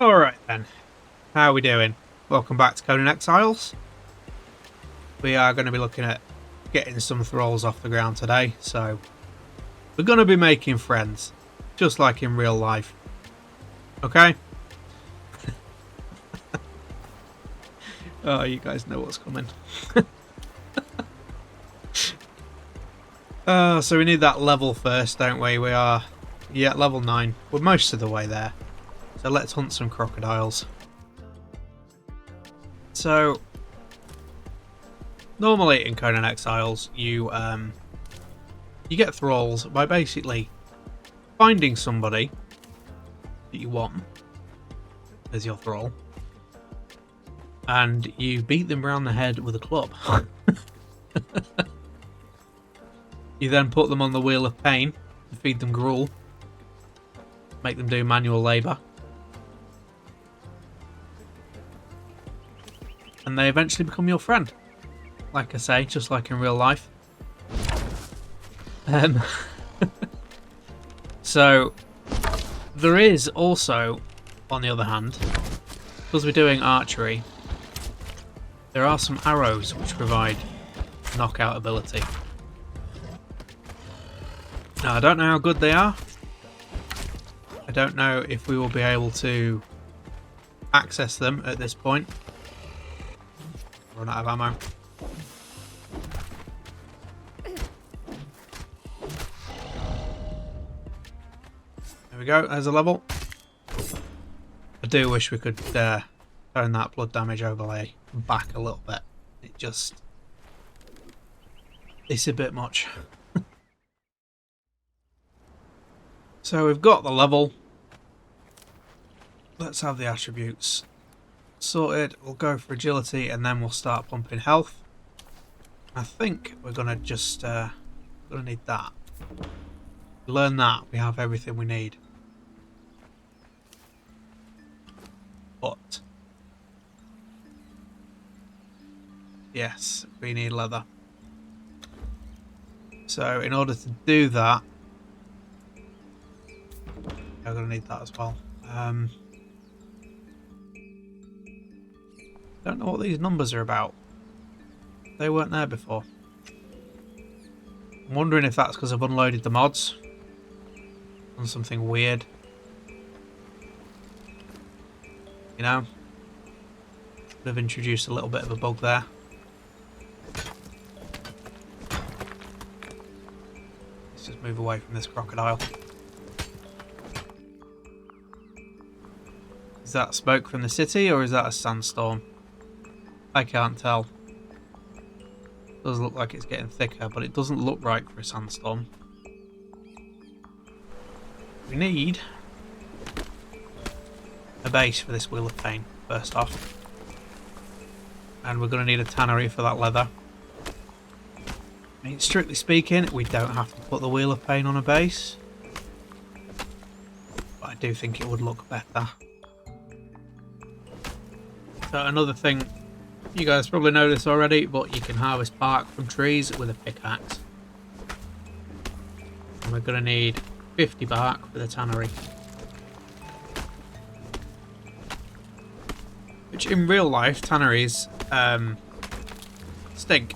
Alright then, how are we doing? Welcome back to Conan Exiles. We are going to be looking at getting some thralls off the ground today, so we're going to be making friends, just like in real life. Okay? Oh, you guys know what's coming. So we need that level first, don't we? We are, level 9. We're most of the way there. So let's hunt some crocodiles. So, normally in Conan Exiles, you get thralls by basically finding somebody that you want as your thrall, and you beat them round the head with a club. You then put them on the wheel of pain to feed them gruel, make them do manual labour, and they eventually become your friend. Like I say, just like in real life. So, there is also, on the other hand, because we're doing archery, there are some arrows which provide knockout ability. Now, I don't know how good they are. I don't know if we will be able to access them at this point. Run out of ammo. There we go, there's a level. I do wish we could turn that blood damage overlay back a little bit. It's a bit much. So we've got the level. Let's have the attributes sorted. We'll go for agility and then we'll start pumping health. I think we're gonna just gonna need that. Learn that, we have everything we need. But yes, we need leather. So in order to do that, I'm gonna need that as well. Don't know what these numbers are about. They weren't there before. I'm wondering if that's because I've unloaded the mods. Done something weird. You know? Could have introduced a little bit of a bug there. Let's just move away from this crocodile. Is that smoke from the city or is that a sandstorm? I can't tell. It does look like it's getting thicker, but it doesn't look right for a sandstorm. We need a base for this wheel of pain, first off. And we're going to need a tannery for that leather. I mean, strictly speaking, we don't have to put the wheel of pain on a base. But I do think it would look better. So another thing, you guys probably know this already, but you can harvest bark from trees with a pickaxe. And we're going to need 50 bark for the tannery. Which in real life, tanneries stink.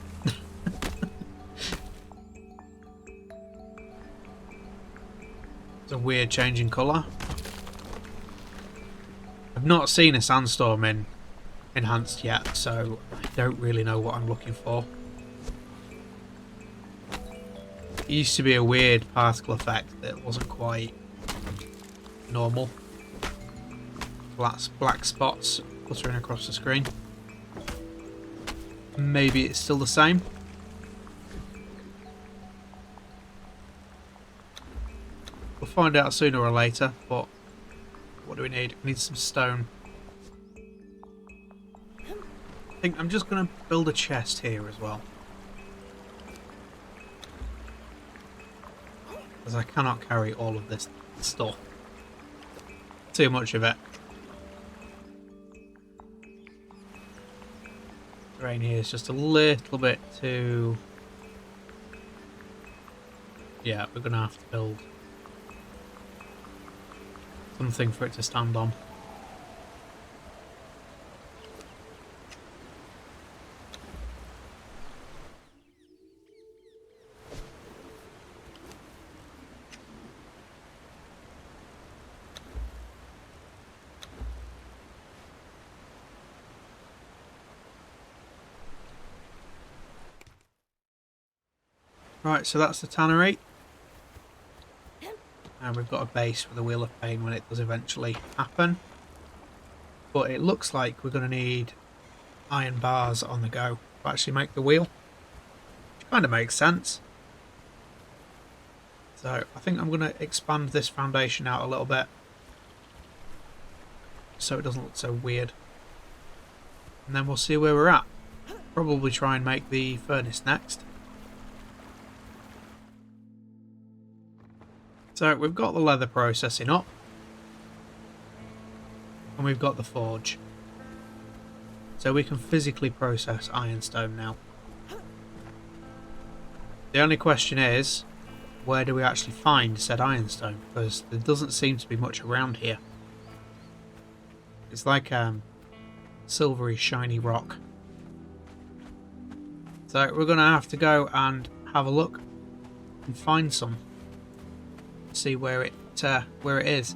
It's a weird change in colour. I've not seen a sandstorm in Enhanced yet, so I don't really know what I'm looking for. It used to be a weird particle effect that wasn't quite normal. Black spots fluttering across the screen. Maybe it's still the same. We'll find out sooner or later, but what do we need? We need some stone. I think I'm just going to build a chest here as well. Because I cannot carry all of this stuff. Too much of it. Terrain here is just a little bit too... Yeah, we're going to have to build something for it to stand on. Right, so that's the tannery. And we've got a base for the Wheel of Pain when it does eventually happen. But it looks like we're going to need iron bars on the go to actually make the wheel. Which kind of makes sense. So I think I'm going to expand this foundation out a little bit, so it doesn't look so weird. And then we'll see where we're at. Probably try and make the furnace next. So we've got the leather processing up. And we've got the forge. So we can physically process ironstone now. The only question is, where do we actually find said ironstone? Because there doesn't seem to be much around here. It's like silvery shiny rock. So we're going to have to go and have a look and find some. See where it is.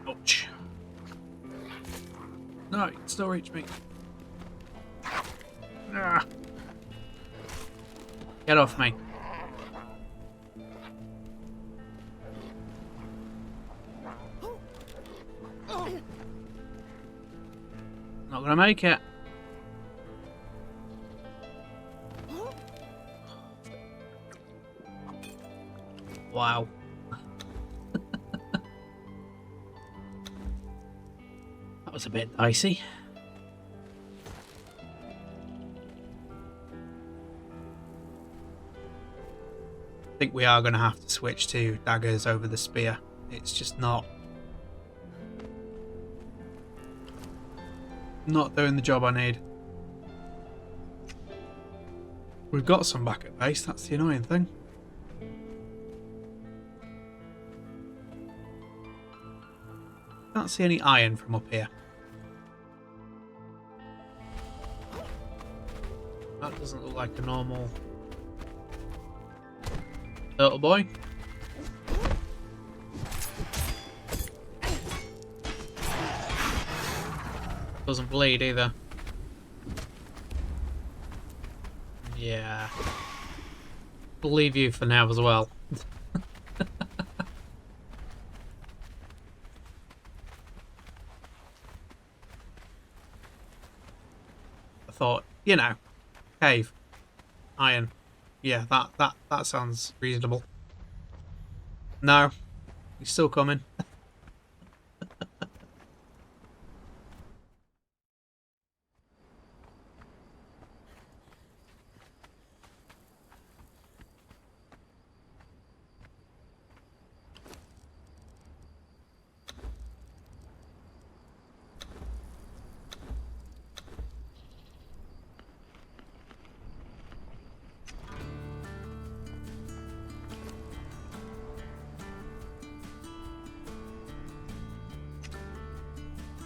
Ouch. No, you can still reach me. Ah. Get off me. Not gonna make it. Wow. That was a bit dicey. I think we are going to have to switch to daggers over the spear. It's just not doing the job I need. We've got some back at base, that's the annoying thing. Can't see any iron from up here. That doesn't look like a normal turtle boy. Doesn't bleed either. Yeah. We'll leave you for now as well. I thought, you know, cave, iron. Yeah, that sounds reasonable. No, he's still coming.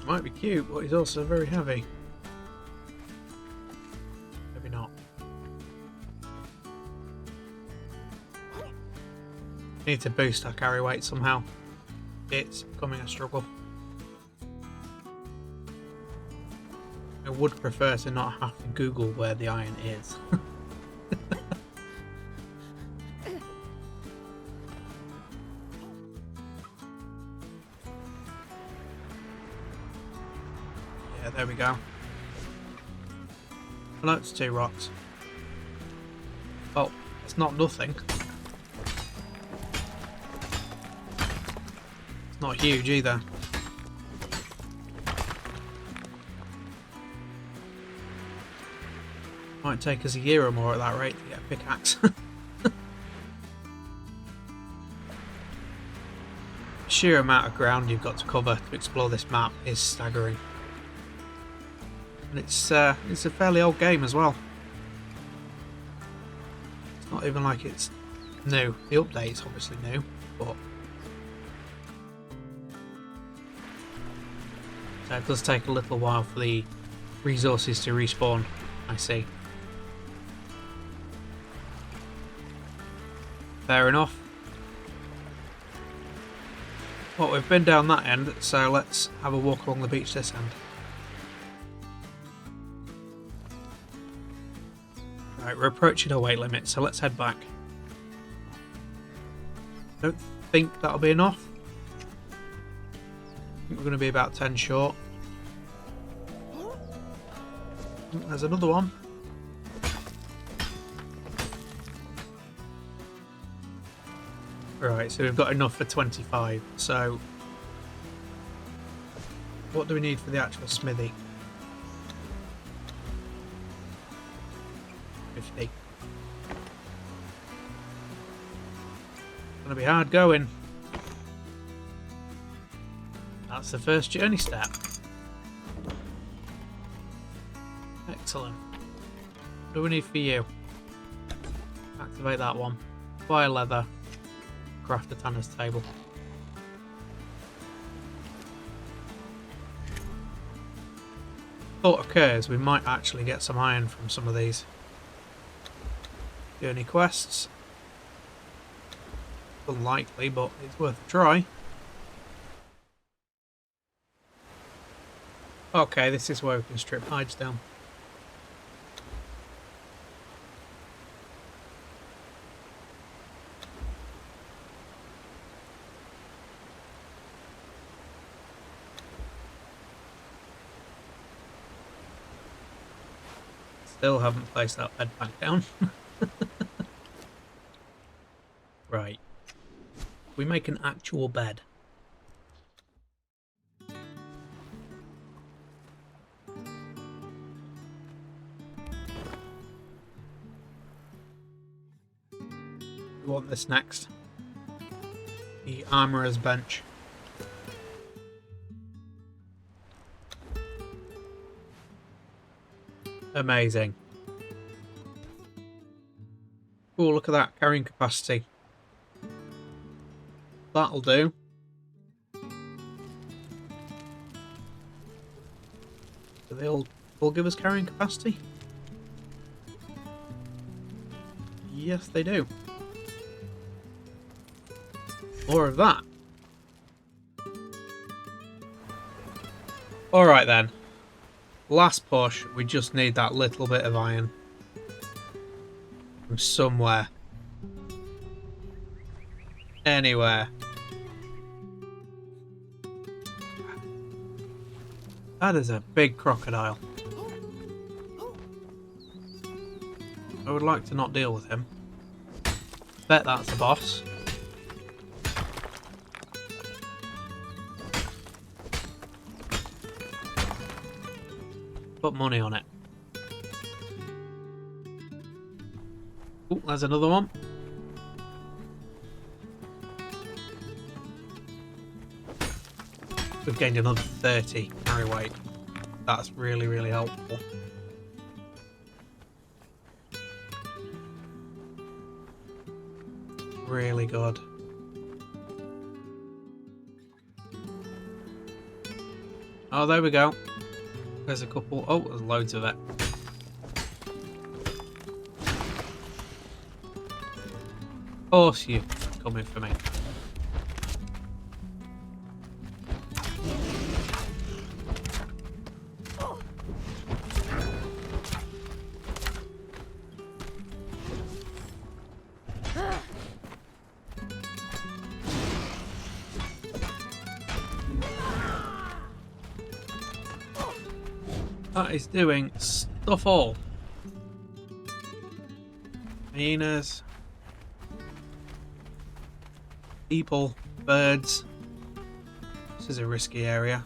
Might be cute, but he's also very heavy. Maybe not. Need to boost our carry weight somehow. It's becoming a struggle. I would prefer to not have to Google where the iron is. There we go. Well, that's 2 rocks. Oh, it's not nothing. It's not huge either. Might take us a year or more at that rate to get a pickaxe. The sheer amount of ground you've got to cover to explore this map is staggering. And it's a fairly old game as well. It's not even like it's new. The update's obviously new, but so it does take a little while for the resources to respawn, I see. Fair enough. Well, we've been down that end, so let's have a walk along the beach this end. we're approaching our weight limit, so let's head back. Don't think that'll be enough. I think we're going to be about 10 short. There's another one. Right, so we've got enough for 25. So, what do we need for the actual smithy? 50. Gonna be hard going. That's the first journey step. Excellent. What do we need for you? Activate that one. Buy leather. Craft a tanner's table. Thought occurs we might actually get some iron from some of these journey quests. Unlikely, but it's worth a try. Okay, this is where we can strip hides down. Still haven't placed that bed back down. Right. We make an actual bed. We want this next. The armourer's bench. Amazing. Oh, look at that carrying capacity. That'll do. Do they all give us carrying capacity? Yes, they do. More of that. Alright then. Last push, we just need that little bit of iron from somewhere. Anywhere. That is a big crocodile. I would like to not deal with him. Bet that's the boss. Put money on it. Oh, there's another one. We've gained another 30 carry weight. That's really, really helpful. Really good. Oh, there we go. There's a couple. Oh, there's loads of it. Of course you're coming for me. That is doing stuff all. Hyenas. People. Birds. This is a risky area.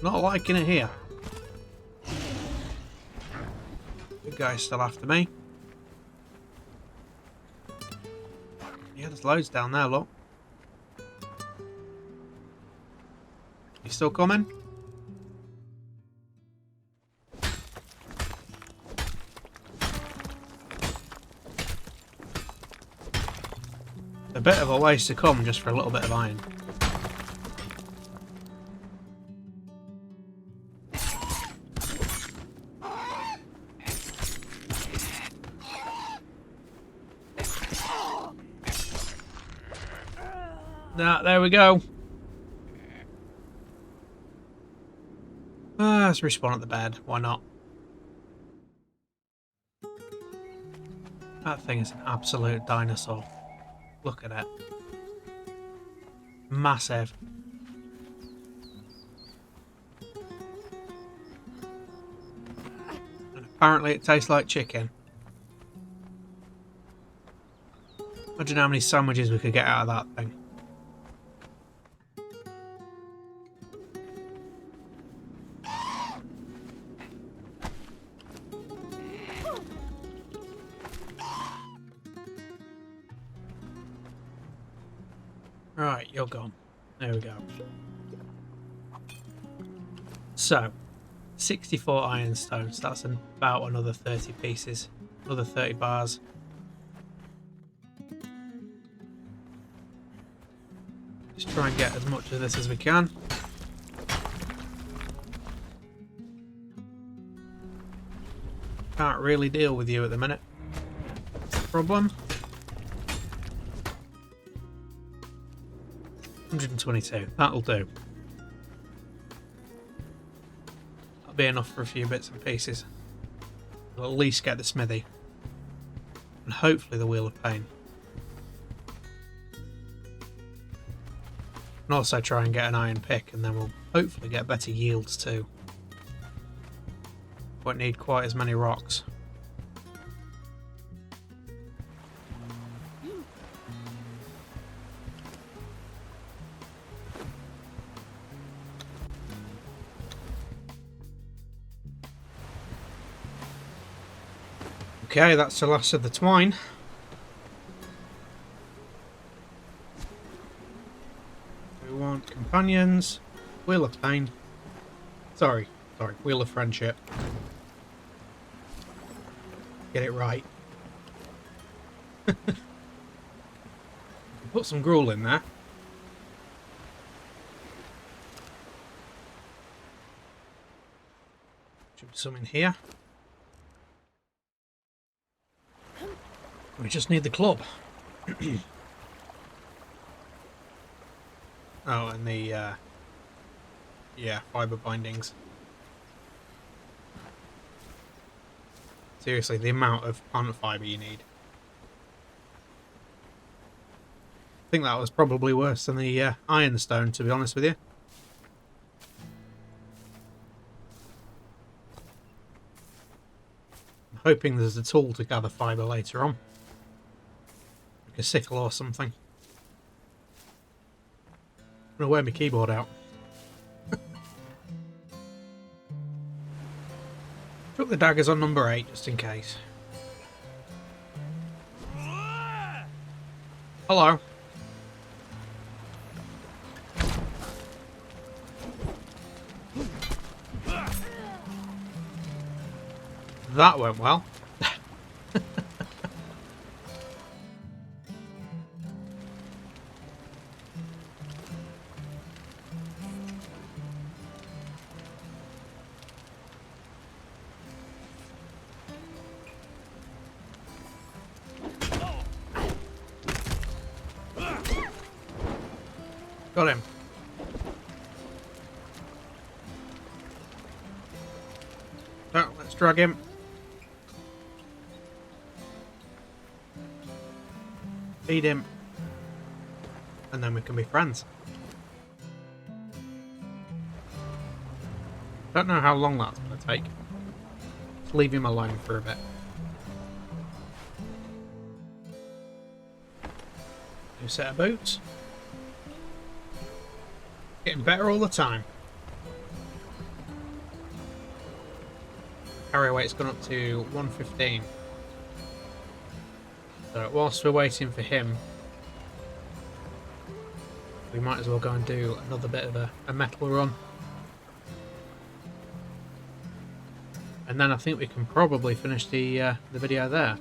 Not liking it here. Good guy's still after me. Yeah, there's loads down there, look. You still coming? A bit of a ways to come just for a little bit of iron. There we go. let's respawn at the bed. Why not? That thing is an absolute dinosaur. Look at it. Massive. And apparently it tastes like chicken. Imagine how many sandwiches we could get out of that thing. Right, you're gone. There we go. So, 64 ironstone, so that's about another 30 pieces. Another 30 bars. Just try and get as much of this as we can. Can't really deal with you at the minute. Problem. 122. That'll do. That'll be enough for a few bits and pieces. We'll at least get the smithy. And hopefully the Wheel of Pain. And also try and get an iron pick, and then we'll hopefully get better yields too. Won't need quite as many rocks. Okay, that's the last of the twine. We want companions, Wheel of Pain. Sorry, Wheel of Friendship. Get it right. Put some gruel in there. Should be some in here. We just need the club. Oh, and the yeah, fibre bindings. Seriously, the amount of plant fibre you need. I think that was probably worse than the Ironstone, to be honest with you. I'm hoping there's a tool to gather fibre later on. Like a sickle or something. I'm going to wear my keyboard out. Took the daggers on number 8 just in case. Hello. That went well. Got him. So, let's drag him. Feed him. And then we can be friends. Don't know how long that's going to take. Let's leave him alone for a bit. New set of boots. Getting better all the time. Carry weight's gone up to 115. So whilst we're waiting for him, we might as well go and do another bit of a metal run. And then I think we can probably finish the video there.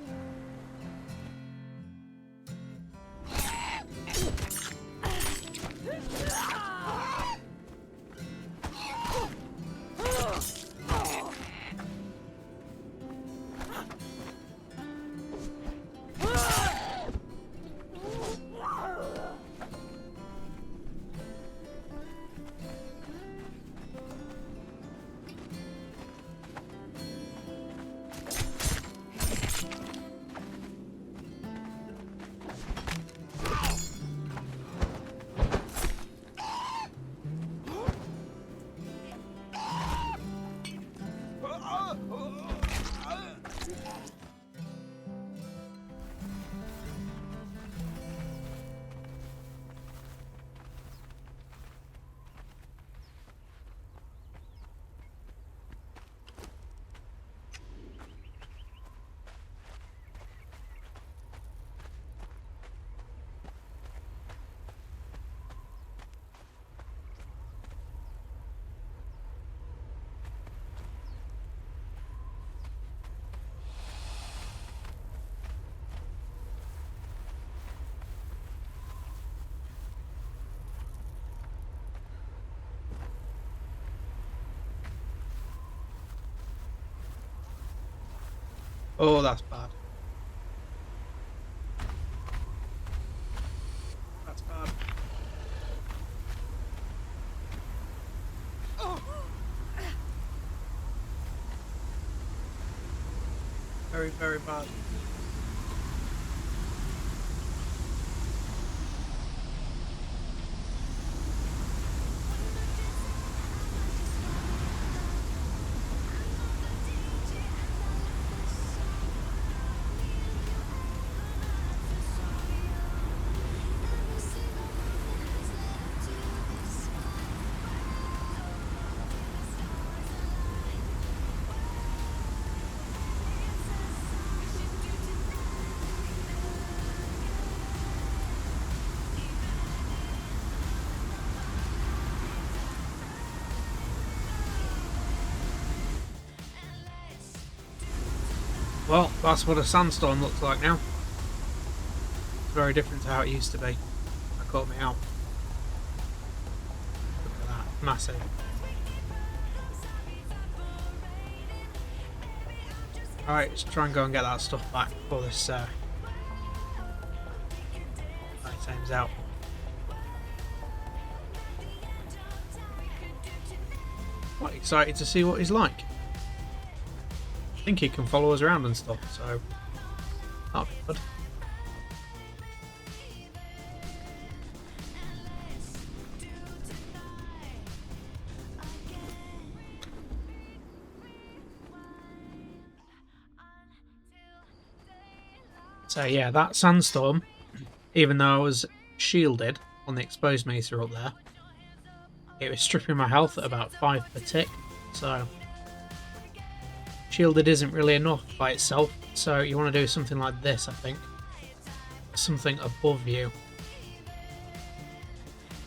Oh, that's bad. That's bad. Very, very bad. Well, that's what a sandstorm looks like now. Very different to how it used to be. That caught me out. Look at that, massive. Alright, let's try and go and get that stuff back before this time's out. Quite excited to see what he's like. I think he can follow us around and stuff, so that'll be good. So yeah, that sandstorm, even though I was shielded on the exposed meter up there, it was stripping my health at about 5 per tick, so shielded isn't really enough by itself, so you want to do something like this, I think. Something above you.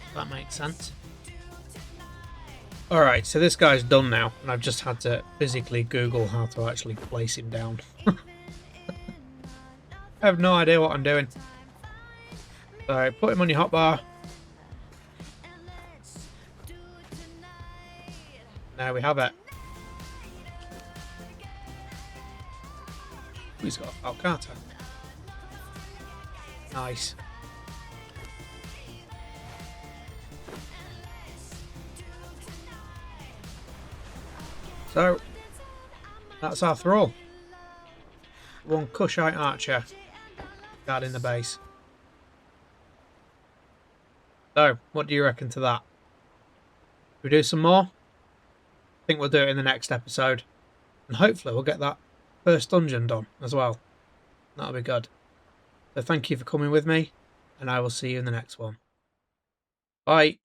If that makes sense. Alright, so this guy's done now, and I've just had to physically Google how to actually place him down. I have no idea what I'm doing. So put him on your hotbar. There we have it. He's got a falcata. Nice. So that's our thrall. One Cushite archer guarding the base. So, what do you reckon to that? We do some more? I think we'll do it in the next episode. And hopefully we'll get that first dungeon done as well. That'll be good. So thank you for coming with me, and I will see you in the next one. Bye.